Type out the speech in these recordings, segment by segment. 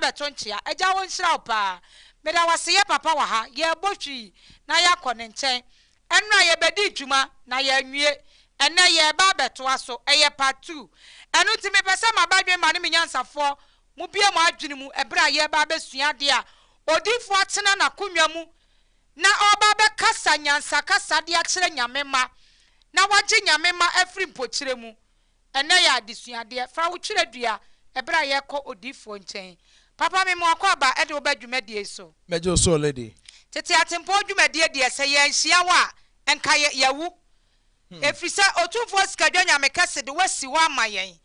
betonchia eja won hira pa me da wase ye papa wa ha ye botwi na ya kone nchen enra ye bedi dwuma na ye nwie ene ye ba beto aso eye part 2 enu ti me pese ma badwe ma ne menyansafo mu bie mu adwene mu ebra ye ba besua de a odifo atena na konwa mu na oba be kasa nyansa kasa de a kire nyamema na waje nyamema afri mpochire mu ene ya adesua de fra wo kire dua ebra ye ko odifo nchen papa me mo akwa ede obadwumade so mejo so lady Tete Atimpon dwumade de se ye nhia wa enka ye wu efrise otumfo sikadwa nyamekase de wasi wa mayen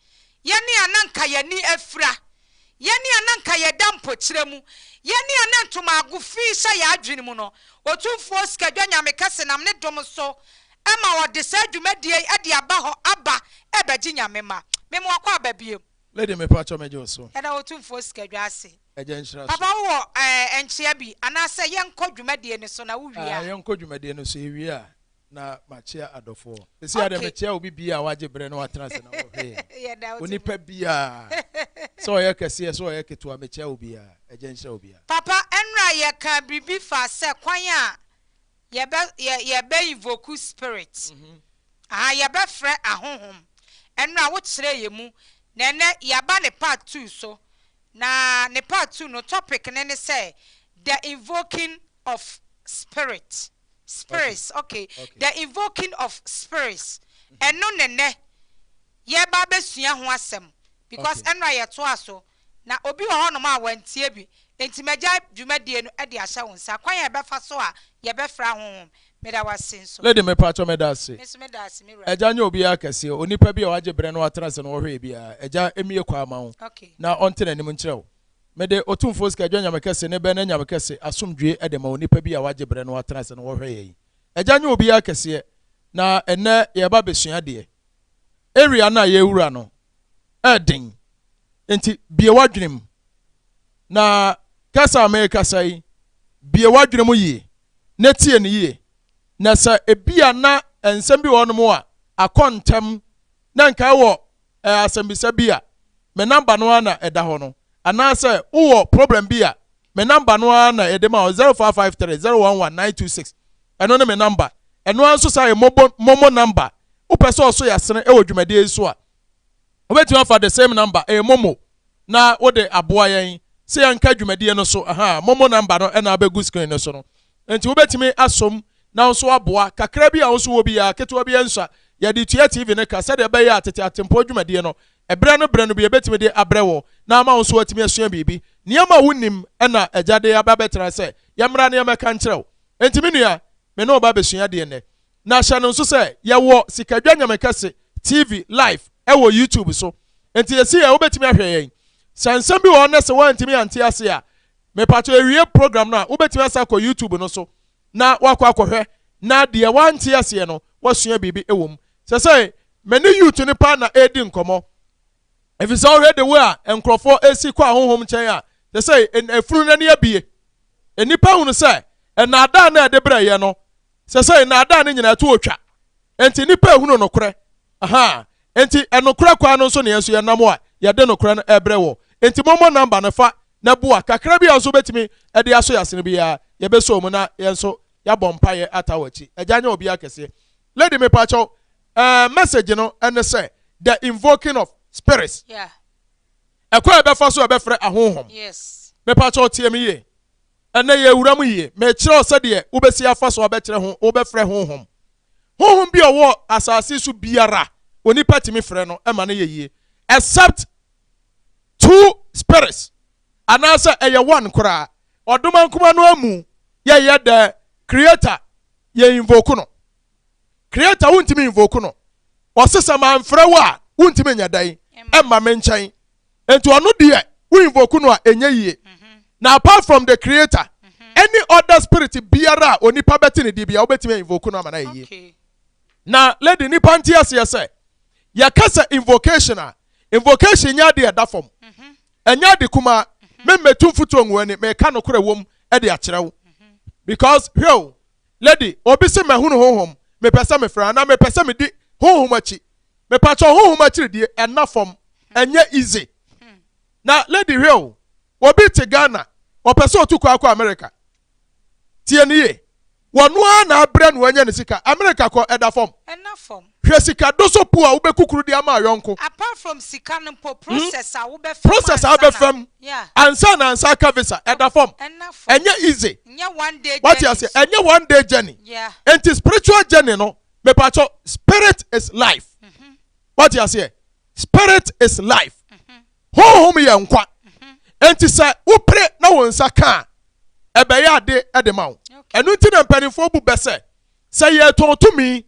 yeni ananka yani afra yeni ananka ye dampo kiremu yeni anantuma agufi sha ya adwene mu no otumfo sikadwa nyamekase nam ne dom so ema wode sa dwumade ade aba ho aba ebeji nyamema memo akwa babie lady me pacho mejo so eda otumfo sikadwa ase eje nshira so papa wo enchia bi anase yenko dwumade ne so na wuwia yenko dwumade no so ewia na machia adofo esi ade mechia obi bia waje bre no watena se na wo he onipa bia so ye kese so ye keto mechia obi a eje nshira obi a papa enra ye ka bibi fa se kwan a ye be invoke spirit ye be frɛ ahohom enra wo kire ye mu na ene ya ba ne part 2 so na ne part 2 no topic ne say the invoking of spirits. Okay. The invoking of spirits. And no nene. Ye ba besua ho asem because enra ye to aso na obi ho no ma wantie bi enti magya dwumade no e de ahya won sa kwan ye be fa so a ye be fra ho me da wasen so lady me pacho me da se me da se me eja nya obi akase onipa bi a waje bre no watena se no wo hwe bia eja emie kwa ma wo na ontena nim nkyerɛw me de otumfo sika dwa nyamekase ne be na nyamekase asomdwe e de ma onipa bi a waje bre no watena se no wo hwe yi eja nya obi akase na ene ye ba besua de area na ye wura no edin enti bie wadwenem na kasa America sai bie wadwenem yi na tie ne yi na sa ebia na ensem bi wono mo a akontem na nka wo asembisa bia me number no na eda ho no ana say wo problem bia me number no na edema 0553011926 eno ne me number eno anso say momo number wo pese so yasene e wodwumade so a obeti one for the same number momo na wo de aboa yen se yanka dwumade no so momo number no na abegu screen no so no enti wo betimi asom na nso aboa kakra bi a nso wo bi a keto bi enso ya di tua TV ne ka se de be ya Tete Atimpon dwumade no ebre no bi betimi de abrewo na ma nso watimi asua bibi niam a wonim na ejade ababetra se yamra ne yameka nkyerɛw enti menua me no ba besua de ne na hya no nso se ye wo sikadwa nyamekase TV live wo YouTube so enti yesi ya wo betimi ahwɛ yen sansam bi wo na se wo antimi ante ase a me pato ewie program no a wo betimi asa ko YouTube no so na wakwa akohwe na de wanti ase no wasua bibi ewom se many youth ni pa na edi nkomo if it's already where enkrofo esi kwa honhom chen a se efunu na ne abie enipa hunu se na ada na de braye no se na ada ne nyina to otwa enti nipa hunu no kore enti enokora kwa no so ne yeso ye namo a ye de nokora no ebrewo enti momo number na fa na bua kakra bi aso betimi e de aso yasene bia ye beso mu na ye nso ya bompaye atawachi ejanya obi akese lady me pacho message no and say the invoking of spirits ekwa e be fa so e be frɛ ahohom me pacho tie me ye ene ye wura mu ye me kyerɛ se de wo besi afa so be kyerɛ ho wo be frɛ honhom bi owo asase so biara oni patimi frɛ no e ma ne ye yie except two spirits anasa eye one kora odoma nkuma no amu ye the creator ye invoke no creator wuntimi invoke no osesa man frɛ wo a wuntimi nyadan e ma me nkyɛn enti ono de wo invoke no a enye yie na apart from the creator any other spirit biara onipa beti ne di bia obetimi invoke no amana yie na lady nipa ntia se say ya kasa invocation nya de da fom enya de kuma me metu futu onwani me ka no kora wom e de akyerɛw because hell lady obi se mahunu honhom me pesa me fra na me pesa me di honhom achi me pacho honhom achi di ena fom enye easy na lady hell obi te Ghana opeso otu kwa America tie ni ye wonu na abre no wanya ne sika America ko eda form hwe sika do so po a wo be kukuru di ama yonko apart from sika no process a wo be fam ansa na ansa ka visa eda form enye easy what you say enye one day journey and spiritual journey no me pacho spirit is life what you say spirit is life ho me yankwa enti say wo pre na won saka ebe ya ade edema wo enu nti na mpanifo bu bese say ye ton to me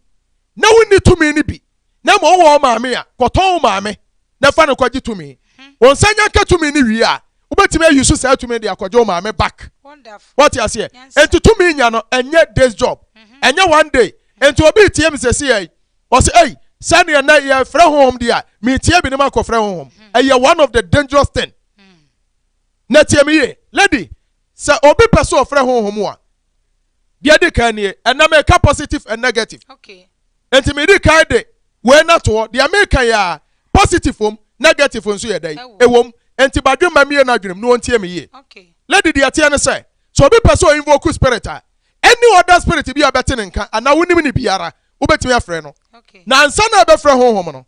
na woni to me ni bi na mo wo maame a koton maame na fa ne kwaji to me won sanya ka to me ni wi a ubetime yusu say to me de akwajo maame back wonderful what you say enti to me nya no enye day's job enye one day enti obi tie me say ye o say hey sani na ye frɛ honhom dia me tie bi ne ma ko frɛ honhom eye one of the dangerous thing na tie me ye lady say obi person frɛ honhom a dia di kan nie na make positive and negative okay enti me di kan de we na to dia make ya positive negative nso ye dai ewom enti badwe ma me na dwenem no ontie me ye okay lady dia tie ne say so obi person invoke spirit any other spirit bi abete ne nka ana wonim ni biara ubetimi afrɛ no na ansa na abɛfrɛ honhom no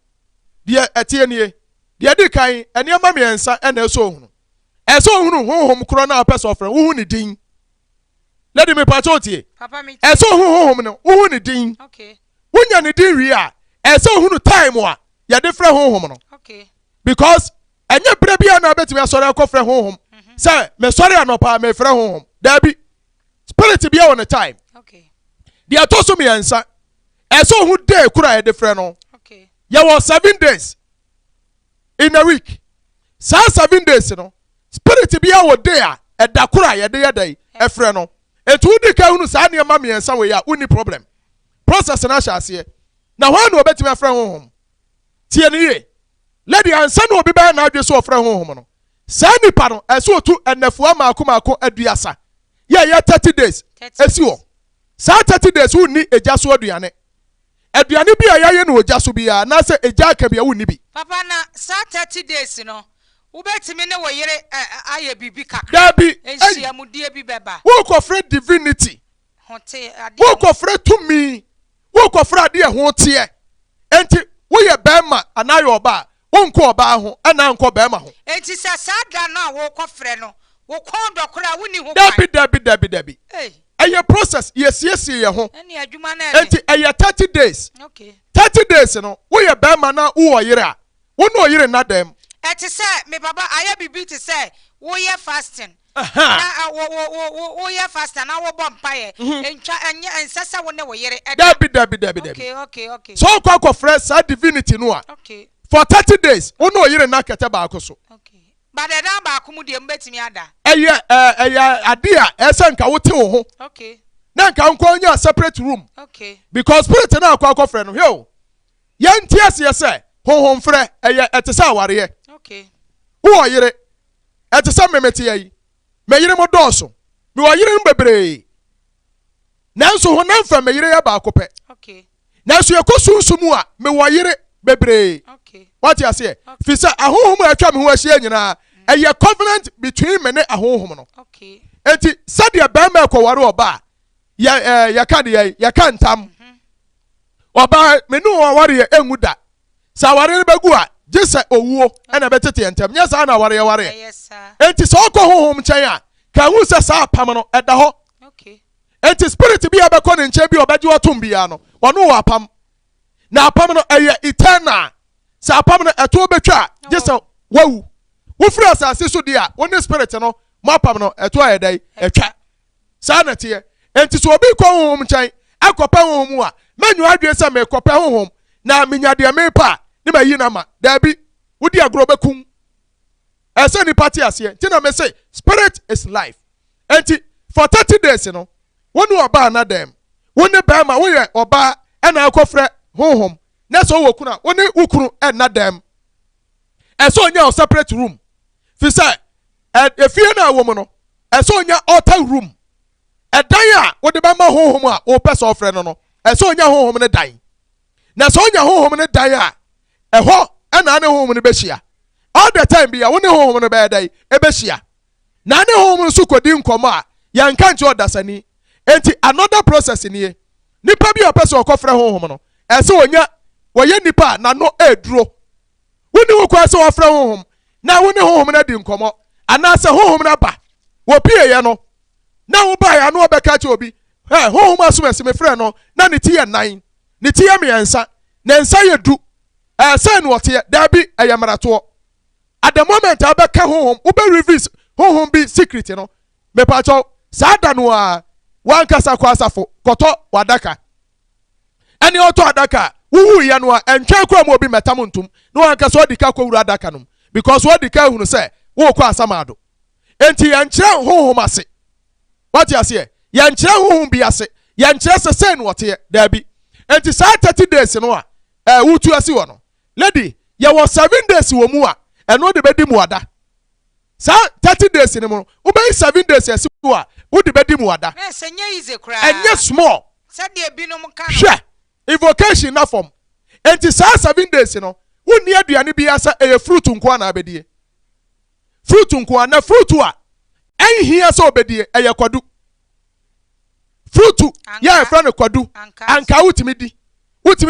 de etie nie de di kan eniema miensa na eso ohunu honhom kro na apɛsɛ ofrɛ wo hu ni din lady me pacho tie papa me eso honhom no wo hu ni din okay wonya ni din wi a eso ohunu time a ye de frɛ honhom no okay because enye bre bia na abetimi asɔre akɔfrɛ honhom say me sɔre anopa me frɛ honhom da bi spirit bia on the time okay de atoso miensa eso hu day kura e de frɛ no okay ya was 7 days in a week sa 7 days no spirit bia wo day a eda kura ye de yedai e frɛ no etu di ka hunu sa ne ma miensa we ya uni problem process na sha ase na hwan no obetimi afrɛ honhom tie ne ye lady ansa no obi ba na adwe so ofrɛ honhom no sa nipa no eso otu enafuwa maako aduasa ya 30 days esi wo sa 30 days uni eja so aduane aduane bi a yaye no oja so bia na se eja aka bia uni bi papa na sa 30 days no ubetimi ne wo yere aye bibi kakra da bi ensia mudie bi beba wo ko frɛ divinity hote ade wo ko frɛ tumi wo ko frɛ ade ho tie enti wo ye bema anayo oba wo nko oba ho ana nko bema ho enti sa da na wo ko frɛ no wo kon dokora woni ho dabi eh eye process yesiesie ye ho eni adwuma na enti eye 30 days okay 30 days no wo ye bema na wo yere a wo no yere na dem eti say me baba aye bibi ti say wo ye fasting na wo ye fasting na wo bom paye entwa enye ensesa wo ne wo yere dabi okay so kwa fresh sa divinity no a okay for 30 days wo no yere na kete ba akoso okay but the number akumu de mbetimi ada eye ade a ese nka wo te wo ho okay na nka nko nya separate room okay because spirit na akwa frɛ no heo yanti ase say honhom frɛ eye etesa aware okay wo yere etesa memete yi me yere mo dɔɔso me wo yere mbebre nanso ho na mfa me yere ya ba akopɛ okay nanso ye kosunsumu a me wo yere bebre okay what you say fi say ahonhom atwa me ho ahyia nyina eye covenant between me ne ahonhom no okay enti sadia ba ma ekoware oba ya ka de ya ka ntam oba me no ware engu da sa ware begu a jese owuo na betete ntam nya sa na ware yes sir enti so ko honhom chen a ka hu se sa apam no eda ho okay enti spirit bi abekọ ne nche bi obeje otom bia no wono wa apam na apam no eye eternal sa apam no eto betwa jese wawu wo frɛ asase so dia woni spirit no mo apam no eto ayedai etwa sa na tie enti so obi ko honhom chen akopa honhom a manyu adwe se me kopa honhom na menya de me pa ni ma yi na ma da bi wodi agro bekum ese ni party ase ti na me say spirit is life enti for 30 days no wonu oba na dem woni ba ma wo ye oba na akofrɛ honhom na so wo kuna woni ukuru na dem ese onya separate room fi say efie na wo mu no ese onya altar room edan a wodi ba ma honhom a wo pese ofrɛ no ese onya honhom ne dan na so onya honhom ne dan a eho na ne honhom ne behia all the time bia woni honhom ne be dai e behia na ne honhom nso kodi nkomo a yanka nche odasani enti another process ni nipa bi opese okofre honhom no ese onya woye nipa na no eduro woni wo kwa se ofre honhom na woni honhom na di nkomo ana se honhom na ba wo pie ye no na wo ba ya no obeka che obi honhom asomese me frɛ no na ne tie nan ne tie miensa na nsa ye du say no wote da bi ayamarato at the moment abeka honhom wo be reveal honhom bi secret no me pa cho sada no a wan kasa kwa asafo koto wadaka ani oto adaka wuwu ye no a entwe kwa mo obi metam ntum no wan kasa odika kwa wura adaka no because odika hunu say wo kwa asamado enti yankyere honhom ase what you say yankyere honhom bi ase yankyere say no wote da bi enti sa 30 days no a wutu ase wo no lady ye was 7 days wo mu a eno de bedi mu ada sa 30 days ni mu wo be 7 days ase wo a wo de bedi mu ada enye easy kra enye small said de binom ka no invocation na form enti sa 7 days no wo ni aduane bi asa fruit nko na abedie fruit nko na fruit a enhia so obedie kwadu fruit ya friend kwadu anka wutimi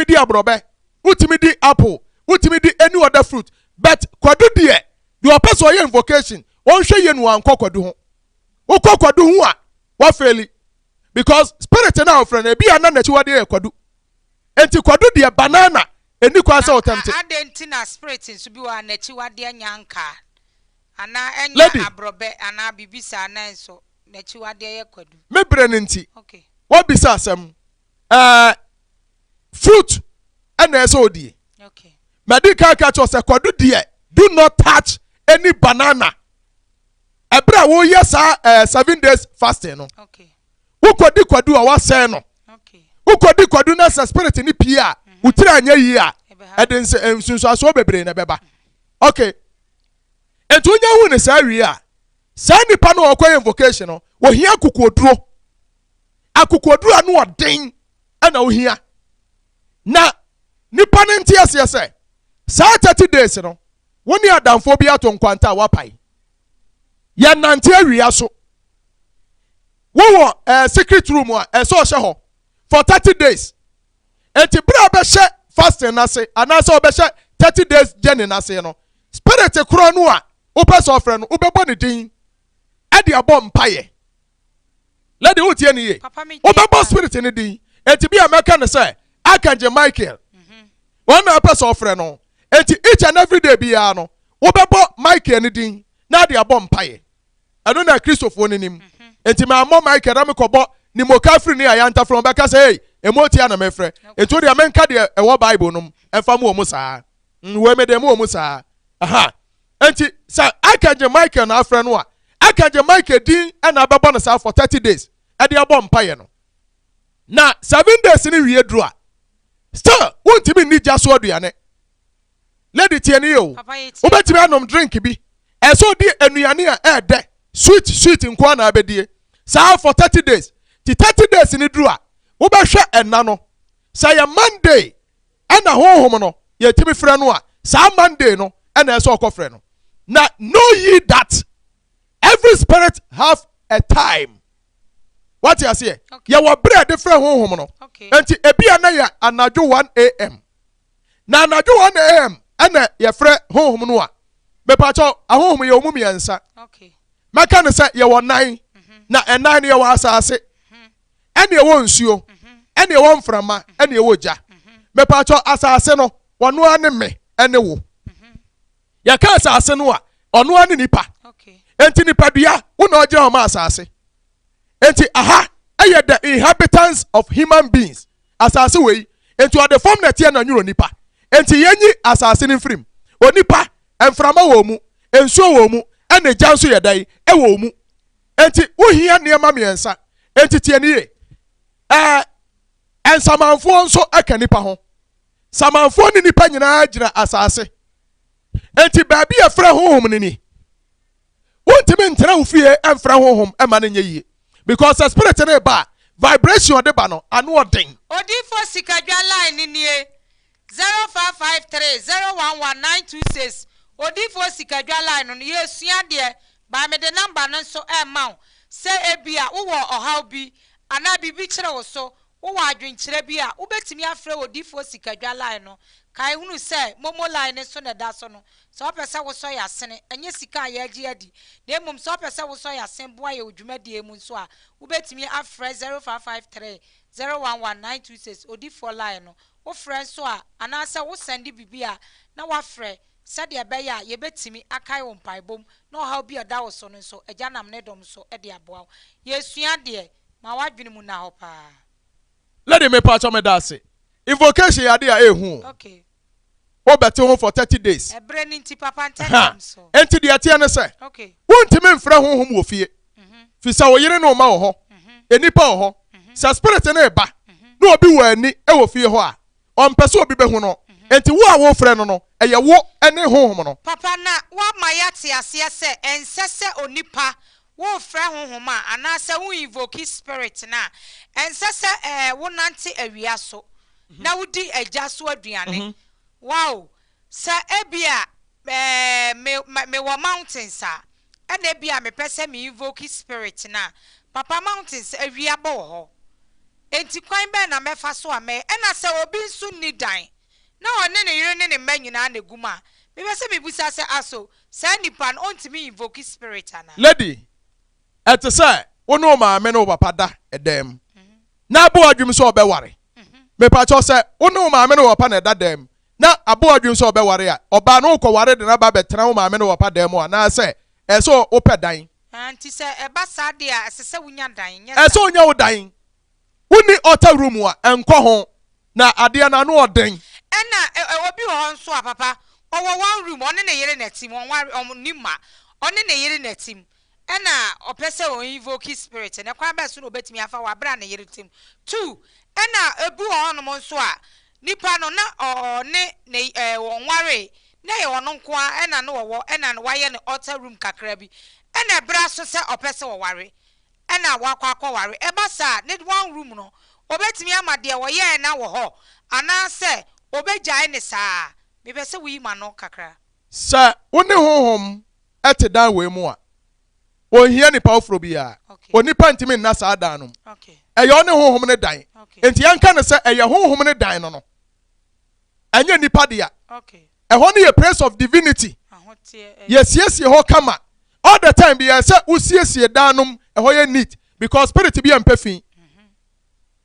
di abrobe wutimi di apple wutimi di any other fruit but kwadu de the person your invocation won hwe ye no anko kwadu ho wo kwadu ho a wa faili because spirit na friend e bia na nachi wade kwadu enti kwadu de banana eni kwa sa otemte adenti na spirit nso bi wa nachi wade nyanka ana enya abrobe ana bibisa na nso nachi wade ye kwadu me brene nti okay what bisa asem fruit ana eso odie okay medical catch us kwadu de do not touch any banana ebra wo yes 7 days fasting no okay wo kwadi kwadu a wasɛn no okay wo kwadi kwadu na spirit ni pie a utira anya yi a eden sunsu aso bebre na beba okay entu nya hu ne sa wi a sa nipa no okwa invocation no wo hia akukoduro anu odin ana wo hia na nipa ne ntia se sa 30 days no woni adamfo bi ato nkwanta wapai ya nante awia so wo secret room a so hye ho for 30 days enti bra be hye fasting na se ana so be hye 30 days journey na se no spirit kro no a wo pese ofre no wo be bo ne din ade abom paye lady wo tie ne ye wo be bo spirit ne din enti bia meka ne se Archangel Michael one na pese ofre no enti each and every day bia no wo be bo Michael ne din na ade abom paye eno na Christopher ne nim enti ma mo Michael na me kobo ni mo kafri ni ayanta from beka say hey emotia na mefre enti de amenka de e wo Bible no emfa mo saa we me de mo saa aha enti sa Archangel Michael na afre no a Archangel Michael din na abebo no saa for 30 days e de abom paye no na 7 days ni wie dru a still wontimi ni jaso aduane lady tie ne yo obetimi anom drink bi eso di anuane a ede sweet nko na abedie saa for 30 days ti 30 days ni dru a wo be hwe enna no say Monday ana honhom no ye timi frɛ no a saa Monday no ana eso okofrɛ no na know ye that every spirit have a time what you say ye wo bread frɛ honhom no enti ebia na ya anadwo 1 am na anadwo 1 am ana ye frɛ honhom no a bepa cho ahonhom ye omu miensa okay maka ne se ye wo nan na enan ne ye wo asase ene ye wo nsuo ene ye wo mframa ene ye wo gya bepa cho asase no wono ane me ene wo ya ka asase no a ono ane nipa okay enti nipa dua wo na ogira o ma asase enti aha eye the inhabitants of human beings asase we enti o the form na tie na nwuro nipa enti yenyi asase ni mfrim onipa emframa wo mu ensuo wo mu ene gya nso ye dai e wo mu enti wo hia ne ma miensa enti tie ne ye ensamanfo nso aka nipa ho samanfo ni nipa nyina gira asase enti baabi e fra honhom ni wontimi ntra wo fie emfra honhom e ma ne nye because the spirit ne ba vibration de ba no anu odin odifo sikadwa line ni 0553011926 odifo sikadwa line no yesua de ba me de number no so e ma wo se ebia wo ohaw bi ana bibi kire wo so wo adwenkyere bi a wobetimi afre odifo sikadwa line no kai hunu se momo line so na da so no so opese wo so yasene enye sika ya agi adi na emum so opese wo so yasen boa ye odwumade emu so a wobetimi afre 0553 011926 odifo line no wo frɛ so a ana se wo send bibi a na wa frɛ sɛde ɛbɛyɛ a yɛbɛtimi akai wo mpaebom na ɔhaw bi ɔda wo so no so agya nam ne dom so ɛde aboa wo yɛsua deɛ ma wadwene mu na hɔ paa. Lady me patch me dase. Invocation yade a ehu. Okay. Wo bete ho for 30 days. Ebre ni nti papa ntɛm so. Enti de atia ne se. Okay. Wontimi mfrɛ honhom wo fie. Fisa wo yere no ma wo ho. Enipa wo ho. Sa spirit ne ba. Na obi wo ani e wo fie ho a. Ompese obi behu no. Enti wo a wo frɛ no no, eye wo ene honhom no. Papa na wa ma yate ase se ensese onipa wo frɛ honhom a anase wo invoke spirit na ensese wo nante awia so na wodi agya so aduane. Wow, sa ebia me wo mountains a ena ebia me pese me invoke spirit na papa mountains awia bo ho. Enti kwan be na mefa so a me ena se obi nso ni dan na one ne yire ne mma nyina na guma me be se me busa se aso sa nipa no ontimi invoke spirit ana. Lady ete say wo no ma me no papa da edem na abo adwum so obeware me pa cho say wo no ma me no papa na edadem na abo adwum so obeware a oba no ko ware de na ba betena wo ma me no papa dem a na say eso wo pedan anti say eba sa de a sese wunya dan nya eso onya wo dan woni ota room a enko ho na ade na no oden ena obi ho nso a papa owo one room one ne yere na team on ware nima one ne yere na team ena opese o invoke spirit na kwa ba so no betimi afa wa bra na yere team 2 ena ebu ho no nso a nipa no na ne wonware na ye wono nko a ena no wo ena no waye ne altar room kakra bi ena bra so se opese wo ware ena wakwa ware eba sa ne one room no obetimi amade wo ye na wo ho ana se obegyae ne saa me be se wi ma no kakra sa woni honhom ete dan we mu a ohia nipa ofro bia onipa ntimi nna saa dan no eye one honhom ne dan enti yanka ne se eye honhom ne dan no anya nipa dia eho ne ye place of divinity yes ho kama all the time bia se usiesie dan nom eho ye neat because spirit bia mpafin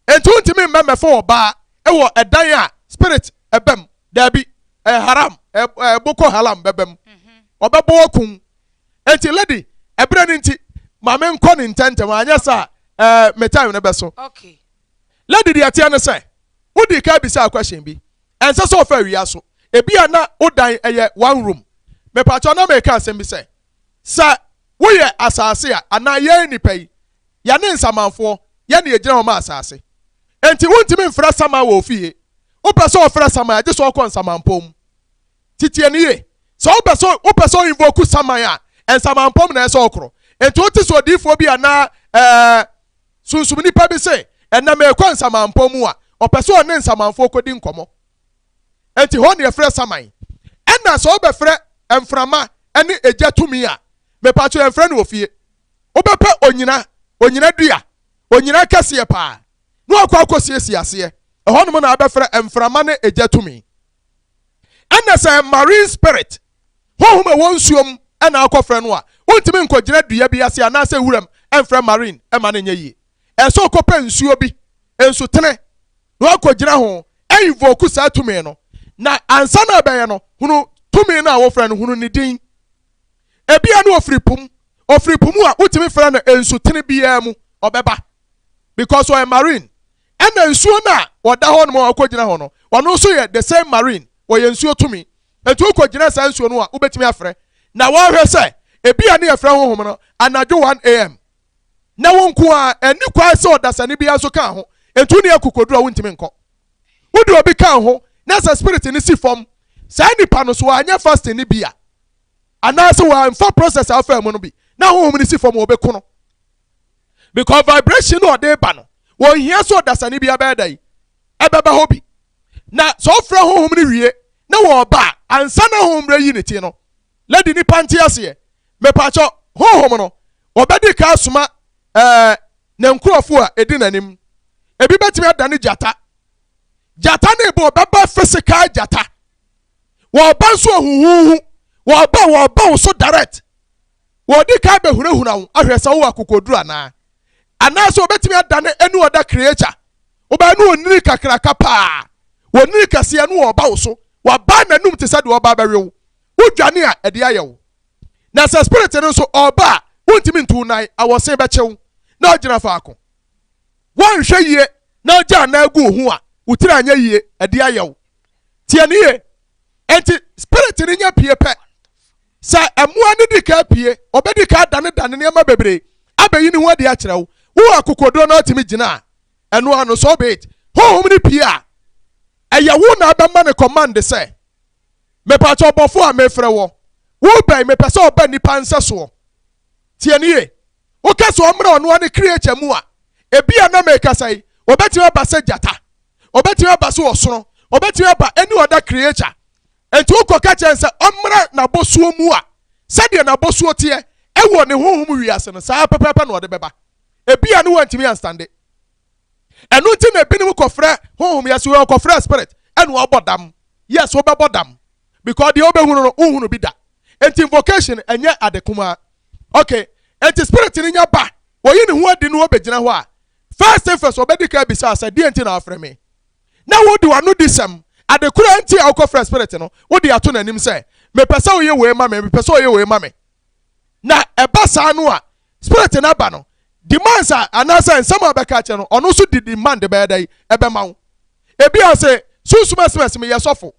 enti untimi mmemefo oba ewo edan a spirit ebem dabi haram boko haram bebem obebo okun enti lady ebre ni nti mame nko ni ntente anya sa metai ne beso okay lady dia tia ne say wodi ka bi sa question bi ense so fa wi aso ebi ana odan eye one room me pa cho na me ka asem bi say sa wo ye asase a ana ye nipa yi ya ne nsamanfo ya ne ejina ho ma asase enti wontimi mfra sama wo fie wo pese wo fra sama ya je so ko nsamampom titie ne ye so wo pese wo invoke sama ya ensamampom na eso okro enti wo ti so difo bi ana sunsum nipa bi se enna me ko nsamampom a o pese wo ne nsamanfo kodi nkomo enti ho ne frɛ saman enna so wo be frɛ emframa ene eja tumi a me pa cho emfrɛ no ofie wo be pe onyina dua onyina kase pa no akwa siesie ase ehon mo na abɛfrɛ emframa ne eja tumi enna say marine spirit ho me won suom ena akɔfrɛ no a wontimi nkɔgyina dua bi ase ana sɛ wuram emfrɛ marine ema ne nyɛ yi ɛso kɔpɛ nsuo bi ensu tene no akɔgyina ho invoke saa tumi no na ansa na bɛyɛ no hunu tumi na wofrɛ no hunu ne din ebia no ofri pum a wotimi frɛ no ensu tene bia mu obɛba because o marine ena nsuo na wɔda hɔ no ma akɔgyina hɔ no ɔno nso yɛ the same marine wɔyɛ nsuo tumi etu kɔgyina saa nsuo no a wobɛtimi afrɛ na wɔhwɛ sɛ ebia ne yɛfrɛ honhom no anadwo 1 am na wonko a ani kwa sɛ ɔdasane bia so ka ho etu ne akokoduro a wontimi nkɔ wodi obi ka ho na sa spirit ni si fom saa nipa no so anya fasting ni bia ana sɛ wa mfa process afa mu no bi na honhom ni si fom obɛko no because vibration no ɔde ba no wo hia so ɔdasane bia bɛda yi ɛbɛba hɔ bi na so fra honhom ni wie na wo ba ansa na honhom ra yi ne ti no lady ni panti ase me pa cho honhom no obedi ka asoma na nkurofo a edi nanim ebi betimi adane jata ne bo baba physical jata wo ba so huhuhu wo ba so direct wo di ka be hunahuna wo ahwesa wo akokoduru ana so betimi adane enu oda creature oba nu oniri kakraka pa woniri kase anu wo ba wo so wa ba nanum te sade wo ba ba wewo wodwane a ede ayewo na sa spirit no so oba wontimi ntu nan awose be chew na ogina faako won hwe yie na ogya na agu ho a wutira anya yie ede ayewo tie ne ye enti spirit ni nya pie pe sa emua ne dika pie obedi ka dane ne ma bebre abayi ni ho de a kyerɛw wo akokodro na otimi gina eno ano so be it ho ni pie a eya wo na abema ne command say me pa cho bofo a me frɛ wo bai me pese oba nipa nseso tie ne ye wo kaso omra ono ne creature mu a ebia na me kasai obetimi ba se jata obetimi ba se osoro obetimi ba any other creature enti wo koka chense omra na bosuo mu a sade na bosuo tie ewo ne honhom wiase no saa pepepe na ode beba ebia ne wantimi anstande enu ti na binim kofre honhom yase wo kofre spirit enu obodam yes wo bebodam because the obehunu no uhunu bi da enti invocation enye adekuma okay enti spirit ni nya ba wo yi ne ho adi no obegina ho a first and first obedika bisa asa di enti na afre me na wo di wanu disem adekura enti a kofre spirit no wo di ato nanim say me pesa wo ye we ma me pesa wo ye we ma me na eba sa no a spirit na ba no demands anasa nsama abeka che no ono so di demand be dai ebe ma wo ebi o say susuma smes me yesofo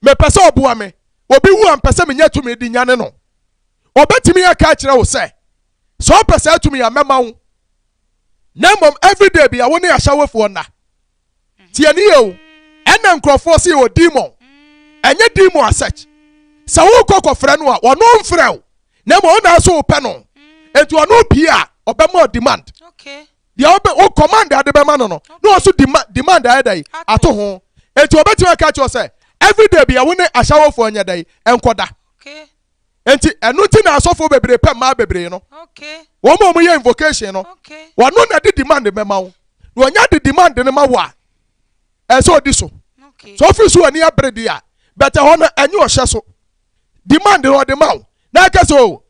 me pesa oboa me obi wu am pesa me nya tumi di nyane no obetimi aka kire wo say so pesa tumi ya mema wo na mom everyday bia wo ne ahawefo na tie ne yo ena nkrofo se wo demon enye demon asech sa wo kokofre no a wono mfre wo na mo na so wo pe no enti wono pia obema demand okay dia o command ade be ma no no so demand ade ato ho enti obetimi aka kire wo say everyday bia wo ne ahawefo anya dai enkoda okay enti enu ti na asofo bebre pe ma bebre no okay wo mo ye invocation no okay wono na di demand me ma wo wo nya di demand ne ma wo a eso odi so okay so fi so ani abrede a better ho na anyi o hye so demand no de ma wo na ka so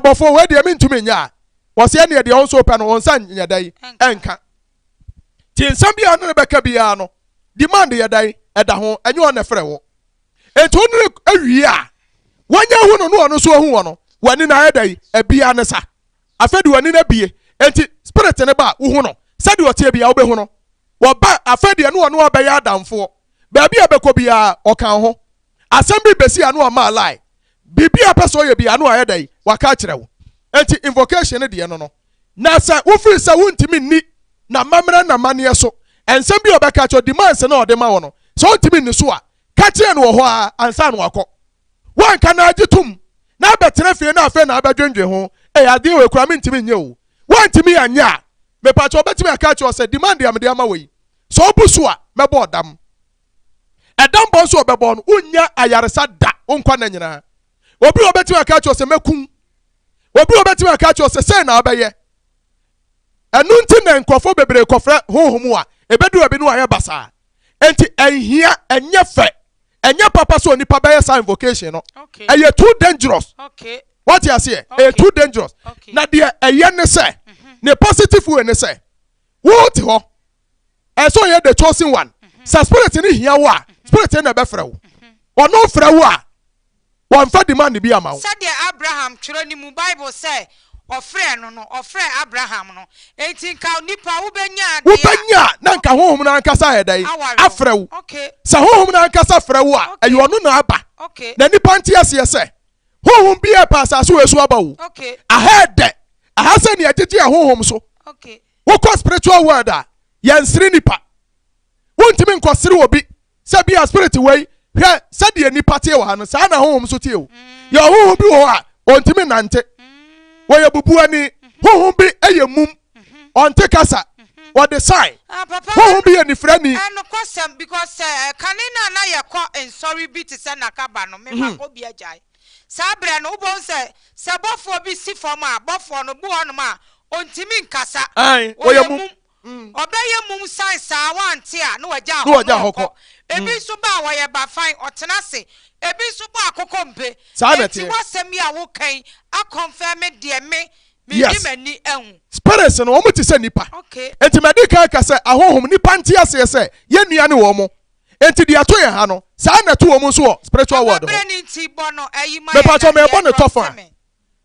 bofo we de mentumi nya wo se ne de on so pe no on san nya dai enka ti nsam bia no be ka bia no demand ye dai eda ho anyi o na frɛ wo enti onre awie a wanya hu no no so hu no wani na dai abia ne sa afedi wani na bie enti spirit ne ba wo hu no sade o tie bia wo be hu no wo ba afedi no no obɛyɛ adamfo ba bia be ko bia o kan ho asɛm bi besi anu ama lie bibia peso ye bia no ayɛ dai waka kyerɛ wo enti invocation ne de no na sa wo free sa wontimi ni na mamra na mane so ensɛm bi obɛka kyerɛ demands na ode ma wo no so wontimi ni so a ka kyerɛ no wo ho a ansa no akɔ wan kana agitum na betere fie na afa na abadwendwe ho ade we kura mentimi nye o wan timi anya me pa cho betimi aka cho se demand am de ama we so obusu a mebo dam edam bo so obebo no unya ayaresa da onkwa na nyina obi obetimi aka cho se mekun obi obetimi aka cho se na abeye enu nti na nkofo bebre kofre hohomu a ebedu abi no aye basa enti enhia enye fe enye papa so nipa be sign invocation no okay eye too dangerous okay what you say eye too dangerous okay. Na de eye ne say ne positive way ne say what ho e so ye the chosen one sa spirit ni hia wo a spirit na be frɛ wo ono frɛ wo a won fa demand bi ama wo said Abraham twere ni mu Bible say ofre Abraham no enti ka nipa wo benya na nka honhom na nkasa hedai afrɛ wo okay sa honhom na nkasa frɛ wo a ayi ono na aba okay na nipa ntia se se honhom bi e pa sa so esu aba wo okay ahede ahase ne agege honhom so okay wo ko spiritual world a yansiri nipa wontimi nkosiri obi se bia spirit wey hwe se de nipa tie wo ha no sa na honhom so tie wo ya honhom bi wo a ontimi nante wo ye bubu ani honhom bi eye mum onte kasa what the sign honhom bi ani frani no question because kanina na ye ko en sorry bi te se na kaba no me ma ko bi ajai sabre no ubon se bofo bi si forma bofo no bu hono ma ontimi nkasa oyemu obeye mum san sa wante a no waja hoko ebi so ba wo ye ba fine otena se ebi so ba akokompe enti wasem ya wo kan a confirm de me yes. mani ehu spirits no omo ti se nipa okay enti medika ka se ahohom nipa nti ase se ye nua ne wo mo enti dia to ye ha no sa na to wo mo so spiritual world ho me pa to me bo ne tofa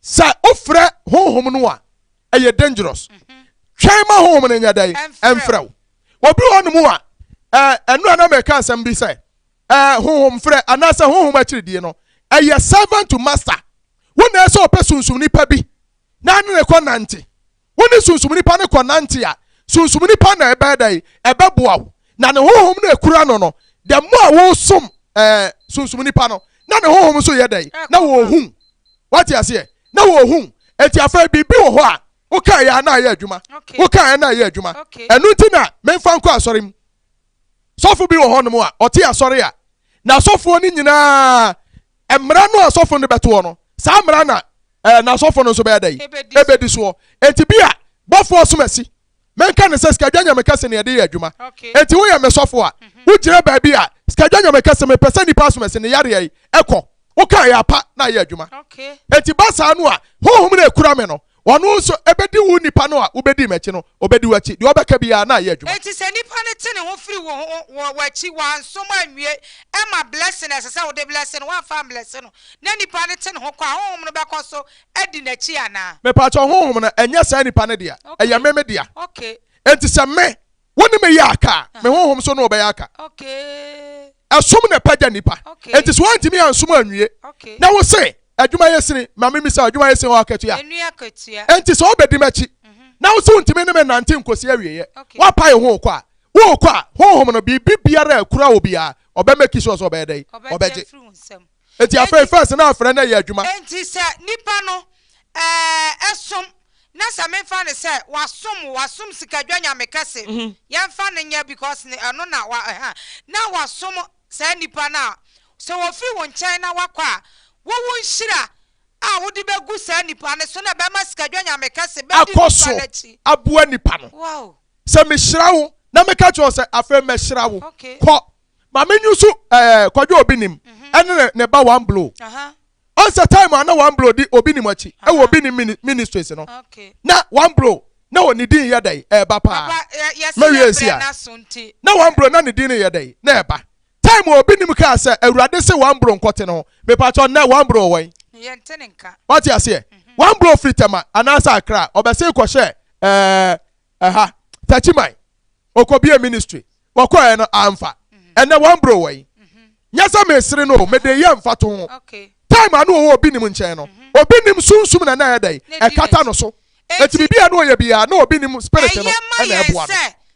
sa ofre hohom no a eye dangerous twai ma hohom ne nya dai emfrew obi wonu mu a enu ana me ka asem bi se hohom frɛ anasa hohom akyiri no eye servant to master wona so opesunsum nipa bi na ne konante woni sunsum nipa ne konante a sunsum nipa na ebe dai ebe boawo na ne hohom na ekura no the more wo som sunsum nipa no na ne hohom so ye dai na wo hu what you say na wo hu enti afa bibi wo ho a wo ka ya na ya adwuma wo ka ya na ya adwuma enu nti na memfa nko asorem sofo bi wo ho no mu a ɔte asɔre a na sofo ni nyinaa emra no asofo no beto no sa mra na na sofo no so be dai ebedi so enti bia bofo somasi menka ne se ska dwanya meka se ne de adwuma enti wo ya me sofo a wo gire ba bi a ska dwanya meka se me pesa ni pass somasi ne yare ai ekɔ wo ka ya pa na ya adwuma enti ba sa no a hohom na ekura me no ono so ebedi wu nipa no a ubedi mechi no obedi wachi de obeka bia na ye adwuma enti se nipa ne te ne ho firi wo wachi wan so ma nwie e ma blessing ese wo de blessing wan fa blessing no na nipa ne te ne ho kwa honhom no beko so edi na chi ana me pa cho honhom na enya sa nipa ne dia eya meme dia okay enti se me woni me ya aka me honhom so no obe ya aka okay asom na pagya nipa enti so antimi ansum anwie na wo se adwuma yesini mama mi sa adwuma yesini wa akatua enti so obedi machi na wo so ntimi ne me nante nkosi awieye wa pa ye ho kwa wo kwa honhom no biara akura obi a obemeki so obedai obeje enti afa first na afre na ye adwuma enti se nipa no esom na sa me fa ne se wasom sikadwa nya mekase yemfa ne nya because no na na wasom se nipa na so wo fi won chen na wakwa wo nshira a wo de begu sa nipa ne so na be ma sikadwa nya mekase be di nipa na chi abua nipa no wow se me hira wo na meka cho se afa me hira wo ko ma menyusu kwadwo obi nim ene ne ba one blow on the time ana one blow di obi nim achi e wo obi nim ministries no na one blow na woni din ye dai e ba pa na one blow na ne din ye dai na e ba time obi nim ka se awurade se one blow nkote no me pa cho na one blow wen ye ntene nka what you say one blow fritama anasa akra obese ko hye tachimai okobie ministry wokọ no amfa ene one blow wen nyasa mesire no me de ye mfa to ho time anu wo obi nim nchen no obi nim sunsum na na yedai e kata no so eti bibia no ye bia na obi nim spirit no na eboa no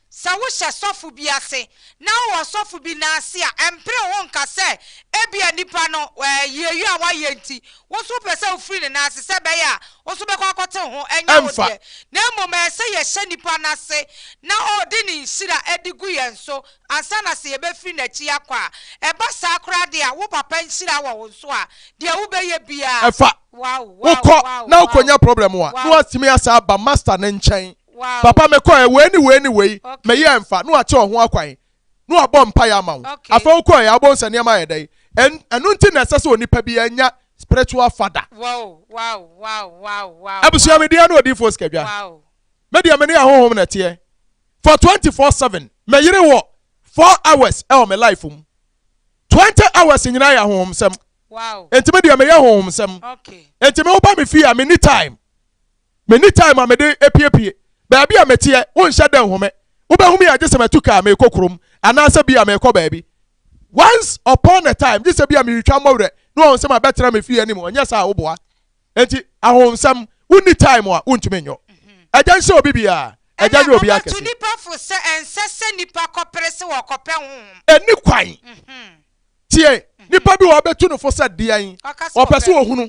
sa wo hye sofu bi ase na wo sofu bi na ase a empre wo nka se ebia nipa no yeyu a wa yenti wo so pese ofri ne na ase se be ya wo so be kwa kote ho enya wo de na mom ese ye hye nipa na ase na odi ni nsira edigu yen so ansa na se ye be fri na chi akwa e ba sa akra de a wo papa nsira wo so a de wo be ye bia efa wow na ukonya problem wa no atimi asa ba master ne nchen papa me ko we me ye mfa no ache ho akwan no abọ mpa ya ma wo afa ko ya abọ nsane ma ye dai enu nti na sese onipa bi anya spiritual father wow abusu ya me dia no odi fos kadwa me dia me ne ahohom na tie for 24/7 me yire wo 4 hours e o me life 20 hours nyina ya ahohom sem enti me dia me ya ahohom sem enti me oba me fi a me ni time a me de epiepie baabi a metie won hye dan home wo ba humi agye sematuka me kokrom anasa bia me ko baabi once upon a time gye bia me retwa mawre no won se ma betra me fie anim onye sa wo boa enti ahonsam woni time a wontumi nyo agya nse obi bia agya ne obi akese to nipa fo se ensese nipa kopere se wo kopɛ ho eni kwan tie nipa bi wo betu no fo se dean opese wo hunu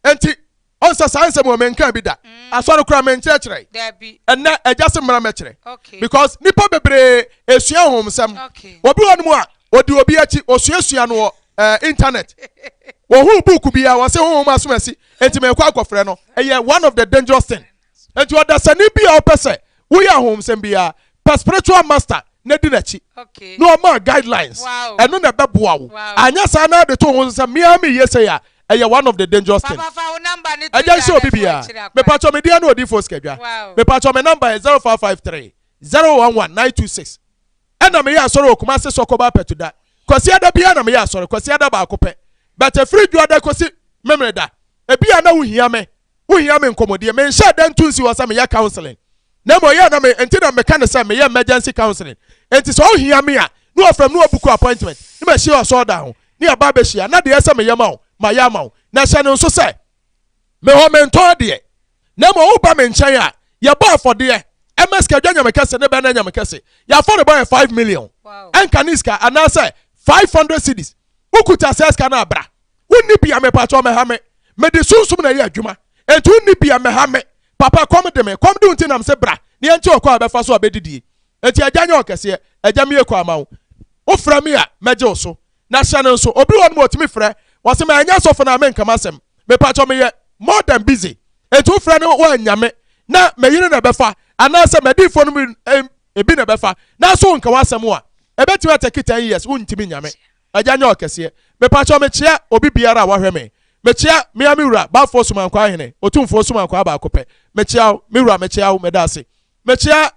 enti onsa sanse mo menka bi da asoro kura menkyerɛkyerɛ ɛnɛ ɛgyase mmara mɛkyerɛ because nipa bebre esua homsam obi wɔ no mu a odi obi akyi osua no internet wo hu book bia wo se ho ma so asi enti me kwa akofre no one of the dangerous thing enti odasani bia opese wo ya home sem bia per spiritual master na di nachi no ma guidelines eno na beboa wo anya sa na de to ho se me yese ya one of the dangerous things ajan show bibia me pacho me dia no odi for schedule me pacho me number is 0553 011926 ena me ya soro okuma se sokoba petuda kwasi ada bia na me ya soro kwasi ada ba akopɛ but a free juada kwasi memreda e bia na wo hia me nkomodie me nhyɛ dan tunsi wo sa me ya counseling na mo ya na me enti na me ka ne say me ya emergency counseling enti so wo hia me a no ofram no obuku appointment ni ma hia so da ho ni aba be hia na de ya say me ya ma wo ma ya ma wo na hia no so say me ho me nto de na mo wo ba me nkyɛn a ya ba afode MS ka dwanya me kese ne be na nya me kese ya for the boy 5 million en kaniska anase 500 cedis ukuta seska na abra wonni bia me pacho me ha me de sunsum na ye adwuma enti wonni bia me ha me papa kom de unti nam se bra ne enche okwa abefa so abedidie enti aganya okese agya me ekwa ma wo fra me a meje so na hya no so obi won mo otimi frɛ wase me anya so na me nkama asɛm me pacho me ye more than busy enti wo fra ne wo anyame na me yire na befa anase me di fo no ebi na befa na so nka wasɛm a ebetimi atake 10 years untimi nyame aganya okese me pacho me chia obi biara a wahwe me chia me amewura ba fo sumankwa hene otumfo sumankwa ba akopɛ me chia mewura me chia me dase me chia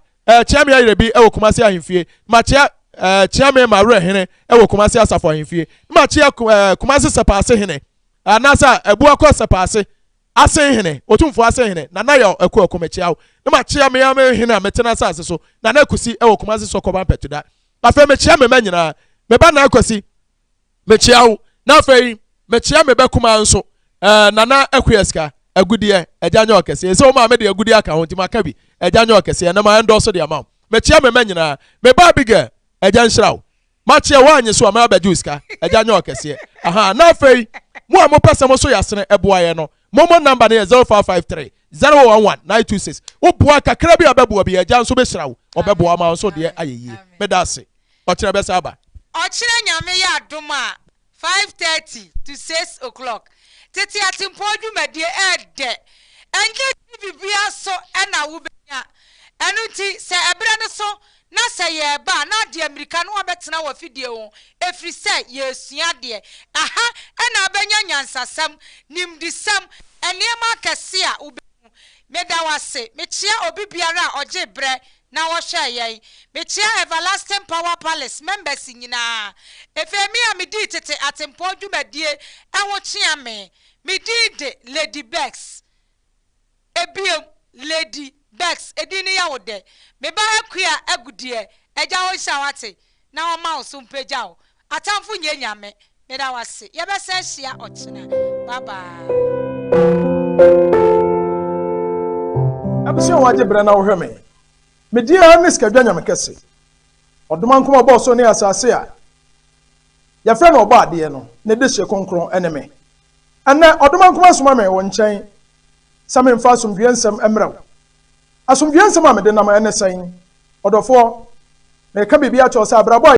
chia me ayire bi e wo kumase ahemfie ma chia chia me ma wura hene e wo kumase asafo ahemfie ma chia kumase sepase hene anasa ebu akɔ sepase ase hene otumfo ase hene na ya ekɔ me chia ma chia me ame hene a metena sase so na kusi e wo kumase sokoba petuda afa me chia me manyina me ba na akwasi me chia wo na afa me chia me bekuma nso nana ekweska agudie aganya okese se o ma me de agudie aka ho ntima ka bi aganya okese na ma ndo so de ama me chia me manyina me ba biga agyan hirawo ma chia wa anyi so ma abaju ska aganya okese aha na afa mo a mo pese mo so yasene eboaye no momo number ne 0553 011926 wo boa kakra bi abeboa bi agyan so be hirawo obeboa ma so de ayeye me da se ochire be saba ochire nyame ya adoma 5:30 to 6 o'clock. Tete Atimpon dwumadie ede. Enje bibia so na wo benya. Enu ti se ebere ne so na se ye ba na de America no obetena wa fidie wo. Efri se ye sua de. Aha na benya nyansasam, nimdisam, enema kese a wo meda wase. Me chia obi biara oje bre na wo hwe ye me chia everlasting power palace members nyina efemi a me di Tete Atimpon dwumadie enwo chia me di de Lady Bex ebiem Lady Bex edini ya wode me ba akua agudie eja wo hya wate na wo ma wo so mpagya wo atamfo nye nyame me da wase ye be se hia ochina bye bye abisi waje bre na wo hwe me media niska dwanya mekese odoma nkoma bo so ne asase a ya frɛ no oba ade no ne de hye konkron eneme ana odoma nkoma soma me wo nkyɛn same mfa asomdwensɛm emrew asomdwensɛm a mede nam ene sɛn odofo me ka bibia cho sa abrabo